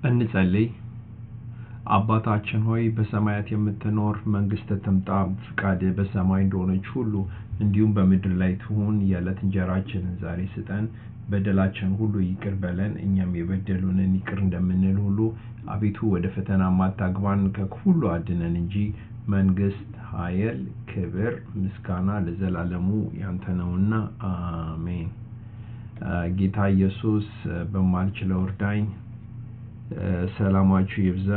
እንጸልይ። አባታችን ሆይ በሰማያት የምትኖር መንግሥትህ ትምጣ፣ ፈቃድህ በሰማይ እንደሆነች ሁሉ እንዲሁም በምድር ላይ ትሁን። የዕለት እንጀራችንን ዛሬ ስጠን፣ በደላችንን ሁሉ ይቅር በለን እኛም የበደሉንን ይቅር እንደምንል ሁሉ። አቤቱ ወደ ፈተና አታግባን ከክፉ ሁሉ አድነን እንጂ መንግሥት፣ ኃይል፣ ክብር፣ ምስጋና ለዘላለሙ ያንተ ነውና አሜን። ጌታ ኢየሱስ በማልችለው እርዳኝ። ሰላማችሁ ይብዛ።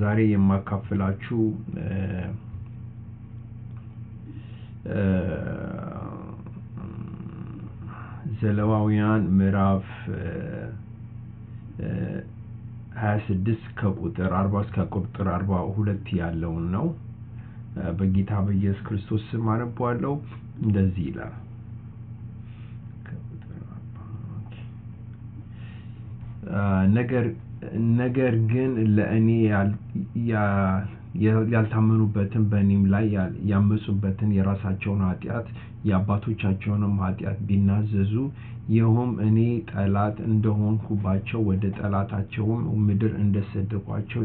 ዛሬ የማካፍላችሁ ዘሌዋውያን ምዕራፍ 26 ከቁጥር 40 እስከ ቁጥር 42 ያለውን ነው። በጌታ በኢየሱስ ክርስቶስ ስም አነባለሁ። እንደዚህ ይላል። ነገር ግን ለእኔ ያልታመኑበትን በእኔም ላይ ያመፁበትን የራሳቸውን ኃጢአት የአባቶቻቸውንም ኃጢአት ቢናዘዙ ይኸውም እኔ ጠላት እንደሆንኩባቸው ወደ ጠላታቸውም ምድር እንደሰደድኋቸው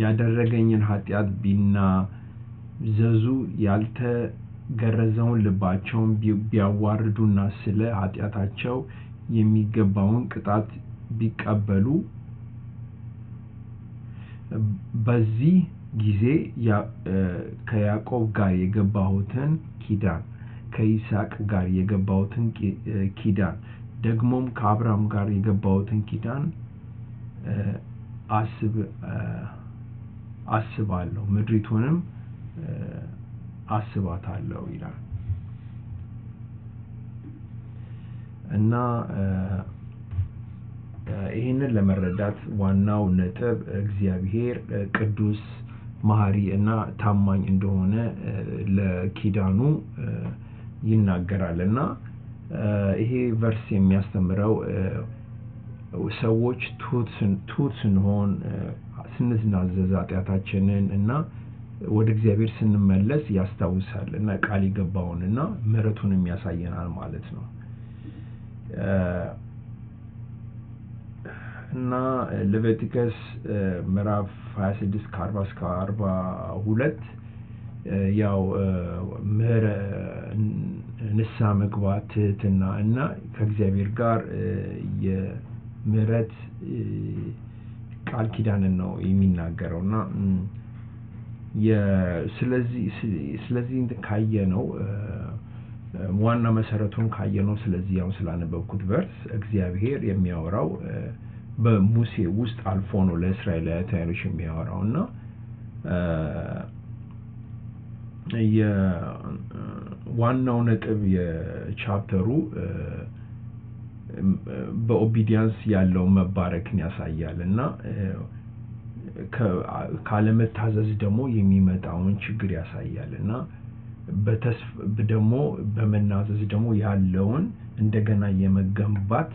ያደረገኝን ኃጢአት ቢናዘዙ ያልተገረዘውን ልባቸውን ቢያዋርዱና ስለ ኃጢአታቸው የሚገባውን ቅጣት ቢቀበሉ በዚህ ጊዜ ከያዕቆብ ጋር የገባሁትን ኪዳን ከይስሐቅ ጋር የገባሁትን ኪዳን ደግሞም ከአብርሃም ጋር የገባሁትን ኪዳን አስባለሁ፣ ምድሪቱንም አስባታለሁ ይላል እና ይህንን ለመረዳት ዋናው ነጥብ እግዚአብሔር ቅዱስ፣ መሐሪ እና ታማኝ እንደሆነ ለኪዳኑ ይናገራል እና ይሄ ቨርስ የሚያስተምረው ሰዎች ትሑት ስንሆን፣ ስንናዘዝ ኃጢአታችንን እና ወደ እግዚአብሔር ስንመለስ ያስታውሳል እና ቃል የገባውን እና ምሕረቱንም ያሳየናል ማለት ነው። እና ሌቪቲከስ ምዕራፍ 26 ከ40 እስከ 42 ያው ንስሐ መግባት፣ ትሕትና እና ከእግዚአብሔር ጋር የምህረት ቃል ኪዳንን ነው የሚናገረው እና ስለዚህ ካየነው ዋና መሰረቱን ካየነው ስለዚህ ያው ስላነበብኩት ቨርስ እግዚአብሔር የሚያወራው በሙሴ ውስጥ አልፎ ነው ለእስራኤላውያን የሚያወራው እና ዋናው ነጥብ የቻፕተሩ በኦቢዲያንስ ያለው መባረክን ያሳያል እና ካለመታዘዝ ደግሞ የሚመጣውን ችግር ያሳያል እና ደግሞ በመናዘዝ ደግሞ ያለውን እንደገና የመገንባት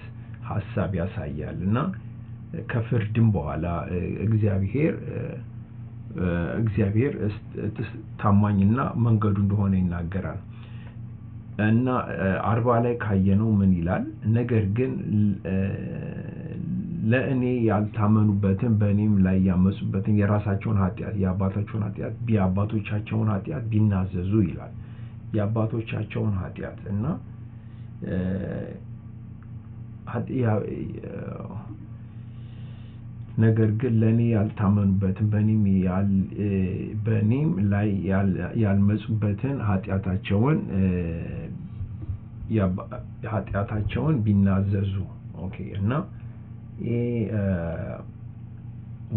ሐሳብ ያሳያል እና ከፍርድም በኋላ እግዚአብሔር ታማኝና መንገዱ እንደሆነ ይናገራል እና 40 ላይ ካየነው ምን ይላል? ነገር ግን ለእኔ ያልታመኑበትን በእኔም ላይ ያመፁበትን የራሳቸውን ኃጢአት የአባቶቻቸውን ኃጢአት ቢናዘዙ ይላል። የአባቶቻቸውን ኃጢአት እና ነገር ግን ለእኔ ያልታመኑበትን በእኔም ላይ ያልመፁበትን ኃጢአታቸውን ቢናዘዙ። ኦኬ እና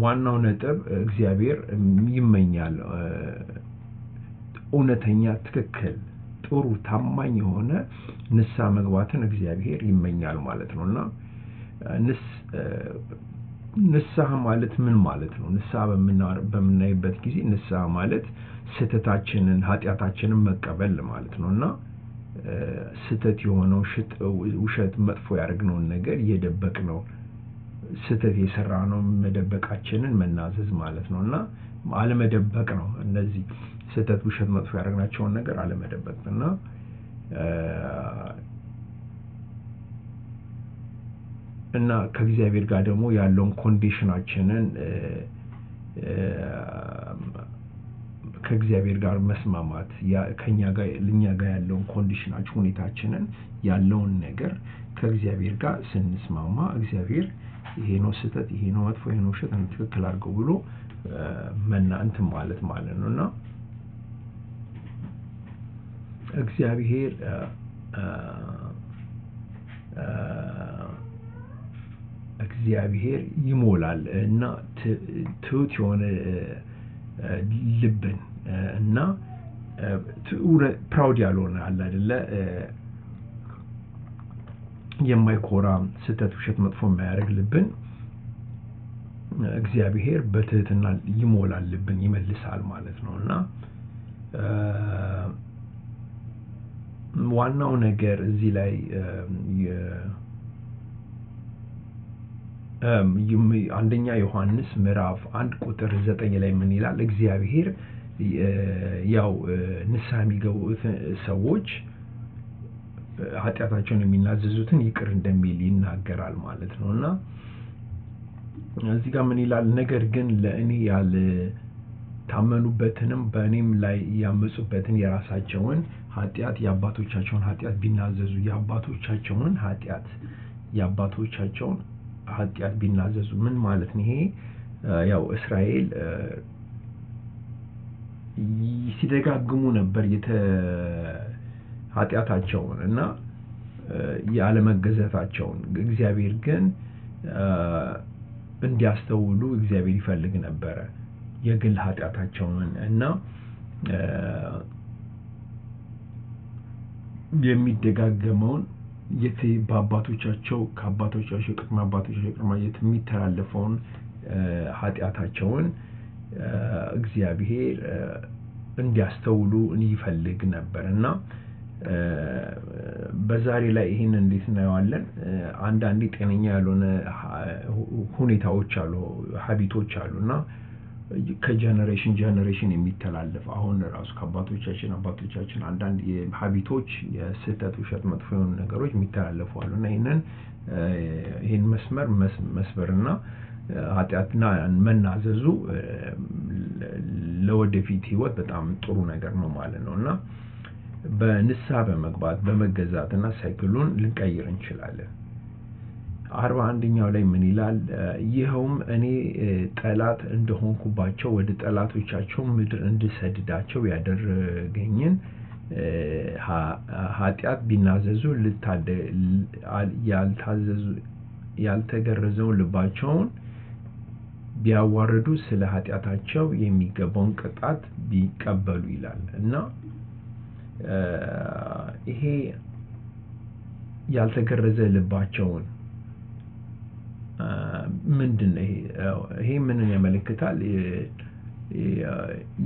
ዋናው ነጥብ እግዚአብሔር ይመኛል እውነተኛ፣ ትክክል፣ ጥሩ፣ ታማኝ የሆነ ንስሐ መግባትን እግዚአብሔር ይመኛል ማለት ነው እና ንስሐ ማለት ምን ማለት ነው? ንስሐ በምናይበት ጊዜ ንስሐ ማለት ስህተታችንን፣ ኃጢአታችንን መቀበል ማለት ነው እና ስህተት የሆነው ውሸት፣ መጥፎ ያደረግነውን ነገር እየደበቅነው ስህተት የሰራነው መደበቃችንን መናዘዝ ማለት ነው እና አለመደበቅ ነው። እነዚህ ስህተት፣ ውሸት፣ መጥፎ ያደረግናቸውን ነገር አለመደበቅ እና እና ከእግዚአብሔር ጋር ደግሞ ያለውን ኮንዲሽናችንን ከእግዚአብሔር ጋር መስማማት ከኛ ጋር ለኛ ጋር ያለውን ኮንዲሽናችን ሁኔታችንን ያለውን ነገር ከእግዚአብሔር ጋር ስንስማማ እግዚአብሔር ይሄ ነው ስህተት ይሄ ነው መጥፎ ይሄ ነው ውሸት ትክክል አድርገው ብሎ እንትን ማለት ነውና እግዚአብሔር ይሞላል እና ትሁት የሆነ ልብን እና ፕራውድ ያልሆነ አለ አይደለ የማይኮራ ስህተት ውሸት መጥፎ የማያደርግ ልብን እግዚአብሔር በትህትና ይሞላል ልብን ይመልሳል ማለት ነውና ዋናው ነገር እዚህ ላይ አንደኛ ዮሐንስ ምዕራፍ 1 ቁጥር 9 ላይ ምን ይላል እግዚአብሔር ያው ንስሐ የሚገቡ ሰዎች ኃጢአታቸውን የሚናዘዙትን ይቅር እንደሚል ይናገራል ማለት ነውና እዚህ ጋር ምን ይላል ነገር ግን ለእኔ ያለ ታመኑበትንም በእኔም ላይ ያመጹበትን የራሳቸውን ኃጢአት የአባቶቻቸውን ኃጢአት ቢናዘዙ የአባቶቻቸውን ኃጢአት ቢናዘዙ ምን ማለት ነው ይሄ ያው እስራኤል ሲደጋግሙ ነበር ኃጢአታቸውን እና ያለመገዛታቸውን እግዚአብሔር ግን እንዲያስተውሉ እግዚአብሔር ይፈልግ ነበር የግል ኃጢአታቸውን እና የሚደጋገመውን ከአባቶቻቸው ቅድመ አባቶቻቸው የሚተላለፈውን ኃጢአታቸውን እግዚአብሔር እንዲያስተውሉ ይፈልግ ነበርና በዛሬ ላይ ይሄን እንዴት እናየዋለን አንዳንዴ ጤነኛ ያልሆነ ሁኔታዎች አሉ ሀቢቶች አሉና ከጀነሬሽን የሚተላለፍ አሁን ራሱ ከአባቶቻችን አንዳንድ ሀቢቶች የስህተት ውሸት መጥፎ የሆኑ ነገሮች የሚተላለፉ አሉና ይሄን መስመርና ኃጢአትና መናዘዙ ለወደፊት ህይወት በጣም ጥሩ ነገር ነው ማለት ነውና በንስሐ በመግባት በመገዛትና ሳይክሉን ልንቀይር እንችላለን 41ኛው ላይ ምን ይላል ይሄውም እኔ ጠላት እንደሆንኩባቸው ወደ ጠላቶቻቸው ምድር እንድሰድዳቸው ያደረገኝን ኃጢአት ቢናዘዙ ያልተገረዘውን ልባቸውን ቢያዋርዱ ስለ ኃጢአታቸው የሚገባውን ቅጣት ቢቀበሉ ይላል እና ይሄ ያልተገረዘ ልባቸውን ምንድነው ይሄ ምንን ያመለክታል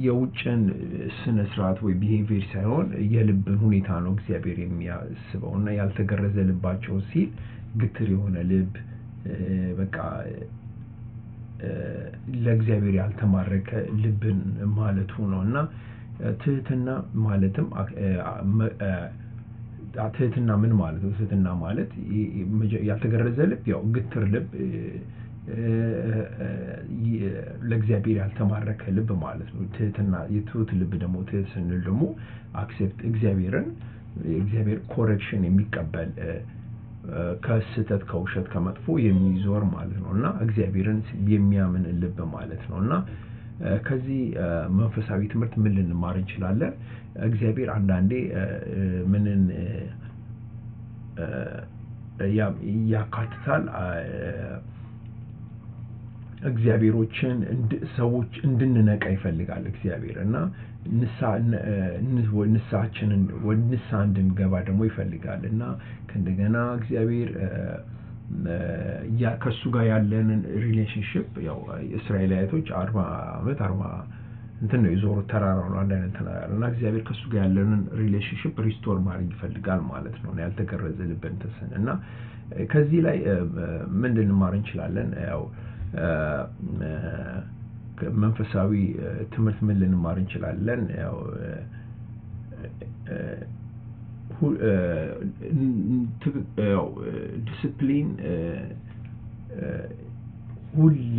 የውጭን ስነ ስርዓት ወይ ቢሄቪየር ሳይሆን የልብን ሁኔታ ነው እግዚአብሔር የሚያስበውና ያልተገረዘ ልባቸው ሲል ግትር የሆነ ልብ በቃ ለእግዚአብሔር ያልተማረከ ልብን ማለቱ ነውና ትህትና ማለትም ትህትና ምን ማለት ነው ትህትና ማለት ያልተገረዘ ልብ ያው ግትር ልብ ለእግዚአብሔር ያልተማረከ ልብ ማለት ነው ትህትና የትሁት ልብ ደግሞ ትህት ስንል ደግሞ አክሴፕት እግዚአብሔር ኮሬክሽን የሚቀበል ከስህተት ከውሸት ከመጥፎ የሚዞር ማለት ነውና እግዚአብሔርን የሚያምን ልብ ማለት ነውና ከዚህ መንፈሳዊ ትምህርት ምን ልንማር እንችላለን እግዚአብሔር አንዳንዴ ምንን ያካትታል እግዚአብሔሮችን ሰዎች እንድንነቃ ይፈልጋል እግዚአብሔርና ንስሐችንን ንስሐ እንድንገባ ደግሞ ይፈልጋልና ከእንደገና እግዚአብሔር ከሱ ጋር ያለንን ሪሌሽንሺፕ ያው እስራኤላውያኖች 40 ዓመት 40 እንትን ነው የዞሩት ተራራው ነው አንድ አይነት ተራራና እግዚአብሔር ከሱ ጋር ያለንን ሪሌሽንሺፕ ሪስቶር ማድረግ ይፈልጋል ማለት ነው ያልተገረዘ ልብን ተሰነና ከዚህ ላይ ምን ልንማር እንችላለን ያው መንፈሳዊ ትምህርት ምን ልንማር እንችላለን ያው ዲሲፕሊን ሁሌ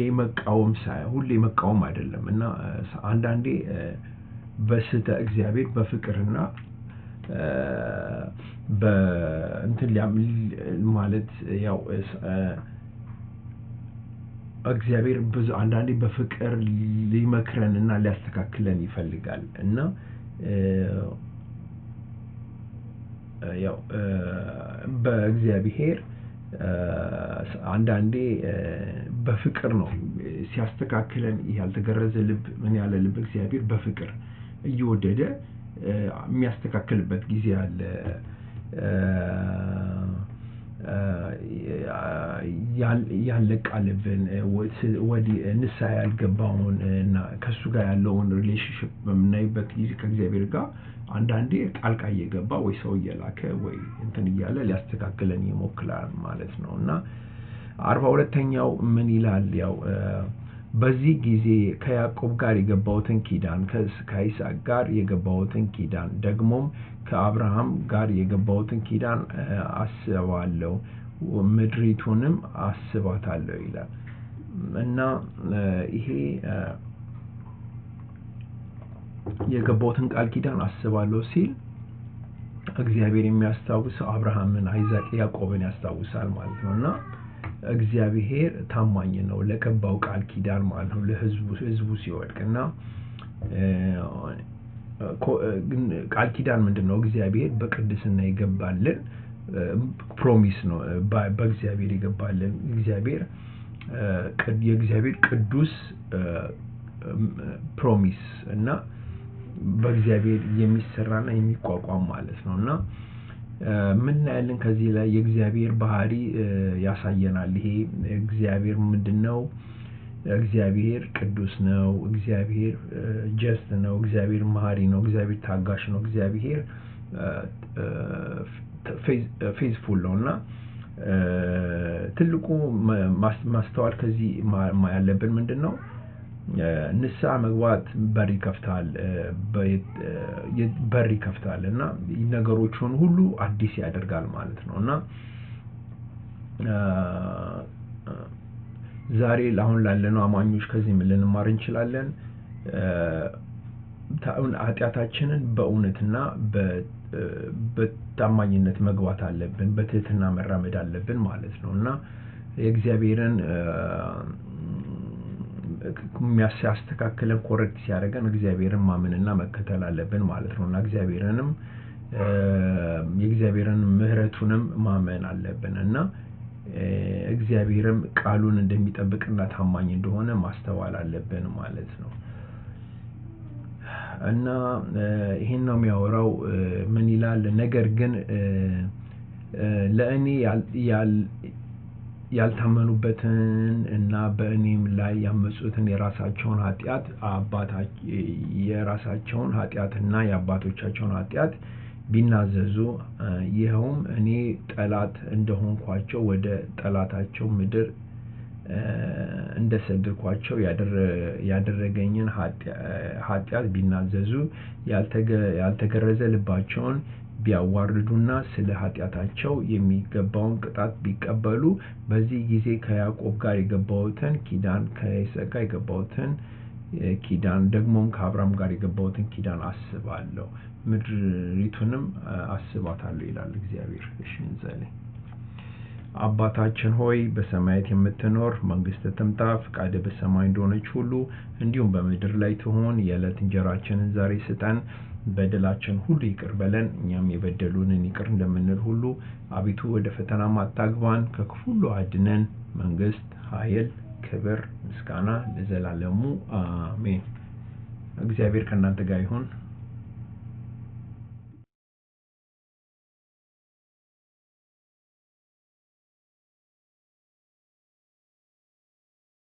መቃወም አይደለም እና አንዳንዴ በስተ እግዚአብሔር በፍቅርና በእንትን ማለት ያው እግዚአብሔር ብዙ አንዳንዴ በፍቅር ሊመክረንና ሊያስተካክለን ይፈልጋል እና ያው በእግዚአብሔር አንዳንዴ በፍቅር ነው ሲያስተካክለን ያልተገረዘ ልብ ምን ያለ ልብ እግዚአብሔር በፍቅር እየወደደ የሚያስተካክልበት ጊዜ አለ ያለቃልብን ወዲ ንስሐ ያልገባውን እና ከሱ ጋር ያለውን ሪሌሽንሺፕ በምናይበት ጊዜ ከእግዚአብሔር ጋር አንዳንዴ ጣልቃ እየገባ ወይ ሰው እየላከ ወይ እንትን እያለ ሊያስተካክለን ይሞክራል ማለት ነው እና 42ኛው ምን ይላል ያው በዚህ ጊዜ ከያዕቆብ ጋር የገባሁትን ኪዳን ከይስሐቅ ጋር የገባሁትን ኪዳን ደግሞም ከአብርሃም ጋር የገባሁትን ኪዳን አስባለሁ ምድሪቱንም አስባታለሁ ይላል እና ይሄ የገባሁትን ቃል ኪዳን አስባለሁ ሲል እግዚአብሔር የሚያስታውሰው አብርሃምን አይዛቅ ያዕቆብን ያስታውሳል ማለት ነውና እግዚአብሔር ታማኝ ነው ለገባው ቃል ኪዳን ማለት ነው ለህዝቡ ሲወድቅና ቃል ኪዳን ምንድነው እግዚአብሔር በቅድስና ይገባልን ፕሮሚስ ነው በእግዚአብሔር ይገባልን የእግዚአብሔር ቅዱስ ፕሮሚስ እና በእግዚአብሔር የሚሰራና የሚቋቋም ማለት ነውና ምን ያለን ከዚህ ላይ የእግዚአብሔር ባህሪ ያሳየናል ይሄ እግዚአብሔር ምንድነው እግዚአብሔር ቅዱስ ነው እግዚአብሔር ጀስት ነው እግዚአብሔር መሐሪ ነው እግዚአብሔር ታጋሽ ነው እግዚአብሔር ፌዝፉል ነውና ትልቁ ማስተዋል ከዚህ ያለብን ምንድነው ንስሐ መግባት በር ይከፍታል እና ነገሮችን ሁሉ አዲስ ያደርጋል ማለት ነውና ዛሬ አሁን ላለነው አማኞች ከዚህ ምን ልንማር እንችላለን ኃጢአታችንን በእውነትና በታማኝነት መግባት አለብን በትህትና መራመድ አለብን ማለት ነውና የእግዚአብሔርን የሚያስተካክለን ኮሬክት ሲያደርገን እግዚአብሔርን ማመንና መከተል አለብን ማለት ነውና የእግዚአብሔርን ምህረቱንም ማመን አለብን እና እግዚአብሔርም ቃሉን እንደሚጠብቅና ታማኝ እንደሆነ ማስተዋል አለብን ማለት ነው እና ይሄን ነው የሚያወራው ምን ይላል ነገር ግን ለእኔ ያልታመኑበትን እና በእኔም ላይ ያመጹትን የራሳቸውን ኃጢአትና የአባቶቻቸውን ኃጢአት ቢናዘዙ ይኸውም እኔ ጠላት እንደሆንኳቸው ወደ ጠላታቸው ምድር እንደሰደድኳቸው ያደረገኝን ኃጢአት ቢናዘዙ ያልተገረዘ ልባቸውን ቢያዋርዱና ስለ ኃጢአታቸው የሚገባውን ቅጣት ቢቀበሉ በዚህ ጊዜ ከያዕቆብ ጋር የገባሁትን ኪዳን ከይስሐቅ ጋር የገባሁትን ኪዳን ደግሞም ከአብርሃም ጋር የገባሁትን ኪዳን አስባለሁ ምድሪቱንም አስባታለሁ ይላል እግዚአብሔር እሺ እንጸልይ አባታችን ሆይ በሰማያት የምትኖር መንግስትህ ትምጣ ፈቃድህ በሰማይ እንደሆነች ሁሉ እንዲሁም በምድር ላይ ትሁን የዕለት እንጀራችንን ዛሬ ስጠን በደላችን ሁሉ ይቅር በለን እኛም የበደሉንን ይቅር እንደምንል ሁሉ አቤቱ ወደ ፈተና አታግባን ከክፉ ሁሉ አድነን መንግስት ኃይል ክብር ምስጋና ለዘላለሙ አሜን እግዚአብሔር ከእናንተ ጋር ይሁን